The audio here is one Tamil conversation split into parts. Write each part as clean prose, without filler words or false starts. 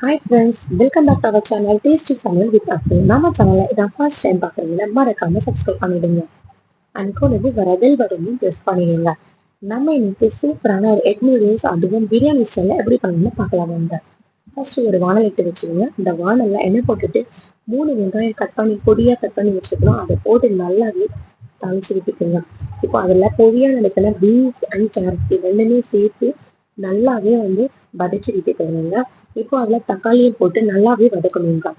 Hi friends, welcome back to our channel tasty சமையல் வித் அப்பு. நம்ம சேனலை இதான் ஃபர்ஸ்ட் டைம் பார்க்குறீங்கன்னா மறக்காம சப்ஸ்கிரைப் பண்ணிடுங்க. அண்ட் கூடவே வர பெல் பட்டனையும் ப்ரெஸ் பண்ணிடுங்க. நம்ம இன்னைக்கு சூப்பரான ஒரு எக் நூடுல்ஸ், அதுவும் பிரியாணி ஸ்டைலில் எப்படி பண்ணணும்னு பார்க்கலாம் வாங்க. ஃபர்ஸ்ட் ஒரு வானல் எடுத்து வச்சுக்கோங்க. இந்த வானலில் எண்ணெய் போட்டுட்டு 3 வெங்காயம் கட் பண்ணி பொடியாக கட் பண்ணி வச்சுக்கணும். அதை போட்டு நல்லாவே தாளிச்சு விட்டுக்கோங்க. இப்போ அதில் பொடியாக நினைக்கிற பீன்ஸ் அண்ட் கேரட் இது ரெண்டுமே சேர்த்து நல்லாவே வதக்கி விட்டுக்கோங்க. இப்போ அதில் தக்காளியை போட்டு நல்லாவே வதக்கணுங்க.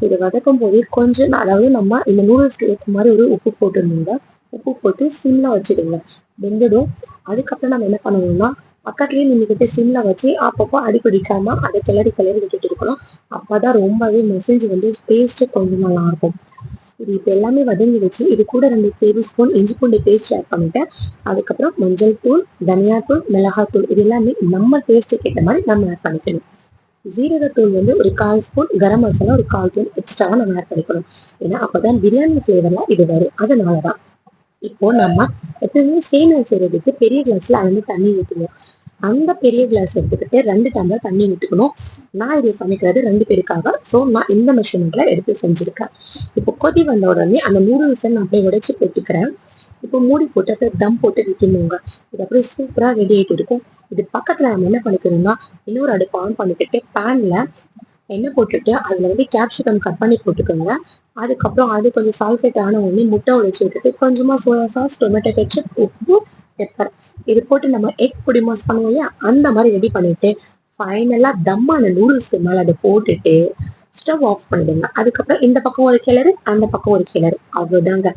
இது வதக்கும் போதே கொஞ்சம் அதாவது நம்ம இந்த நூடுல்ஸ்க்கு ஏற்ற மாதிரி ஒரு உப்பு போட்டுருணுங்க. உப்பு போட்டு சிம்ல வச்சுடுங்க. வெந்துடும். அதுக்கப்புறம் நம்ம என்ன பண்ணணும்னா பக்கத்துலேயே நின்றுக்கிட்டு சிம்ல வச்சு அப்பப்போ அடி பிடிக்காம அதை கிளறி கிளறி விட்டுட்டு இருக்கணும். அப்பதான் ரொம்பவே மெசேஜ் டேஸ்ட்டு கொஞ்சம் நல்லா இருக்கும். இது இப்போ எல்லாமே வதங்கி வச்சு இது கூட 2 டேபிள் ஸ்பூன் இஞ்சி பூண்டு பேஸ்ட் ஆட் பண்ணிட்டேன். அதுக்கப்புறம் மஞ்சள் தூள், தனியாத்தூள், மிளகாத்தூள் இது எல்லாமே நம்ம டேஸ்ட்டுக்கு ஏற்ற மாதிரி நம்ம ஆட் பண்ணிக்கணும். ஜீரகத்தூள் ஒரு 1/4 ஸ்பூன், கரம் மசாலா ஒரு 1/4 தூள் எக்ஸ்ட்ராவா நம்ம ஆட் பண்ணிக்கணும். ஏன்னா அப்பதான் பிரியாணி ஃப்ளேவர்லாம் இது வரும். அதனாலதான். இப்போ நம்ம எப்பவுமே சேமியா செய்யறதுக்கு பெரிய கிளாஸ்ல தண்ணி ஊற்றணும். அந்த பெரிய கிளாஸ் எடுத்துக்கிட்டு 2 டம்ளர் தண்ணி ஊற்றிக்கணும். நான் இதை சமைக்கிறது 2 பேருக்காக. ஸோ நான் இந்த மெஷர்மெண்ட்ல எடுத்து செஞ்சிருக்கேன். இப்போ கொதி வந்த உடனே அந்த நூடுல்ஸை நான் அப்படியே உடைச்சு போட்டுக்கிறேன். இப்போ மூடி போட்டு தம் போட்டு விட்டுணுங்க. இது அப்படியே சூப்பரா ரெடி ஆகிட்டு இருக்கும். இது பக்கத்துல நம்ம என்ன பண்ணிக்கணும்னா இன்னொரு அடுப்பு ஆன் பண்ணிக்கிட்டு பேன்ல எண்ணெய் போட்டுட்டு அதுல கேப்சிகம் கட் பண்ணி போட்டுக்கோங்க. அதுக்கப்புறம் அது கொஞ்சம் சால்டேட் ஆன உடனே முட்டை உடைச்சு விட்டுட்டு கொஞ்சமா சோயா சாஸ், டொமேட்டோ கெச்சப், உப்பு, பெப்பர் இது போட்டு நம்ம எக் பொடி மாஸ் பண்ணுவோம் இல்லையா, அந்த மாதிரி ரெடி பண்ணிட்டு ஃபைனலா தம்மான நூடுல்ஸ்க்கு மேல அதை போட்டுட்டு ஸ்டவ் ஆஃப் பண்ணிடுங்க. அதுக்கப்புறம் இந்த பக்கம் ஒரு கிளறு, அந்த பக்கம் ஒரு கிளறு, அவ்வளவுதாங்க.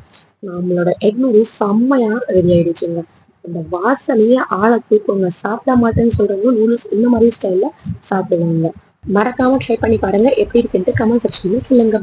நம்மளோட எக் நூடுல்ஸ் செம்மையா ரெடி ஆயிடுச்சுங்க. அந்த வாசனையே ஆளை தூக்குங்க. சாப்பிட மாட்டேன்னு சொல்றவங்க நூடுல்ஸ் இந்த மாதிரி ஸ்டைல்ல சாப்பிடுவாங்க. மறக்காம ட்ரை பண்ணி பாருங்க. எப்படி இருக்குன்ட்டு கமெண்ட் செக்ஷன்ல சொல்லுங்க.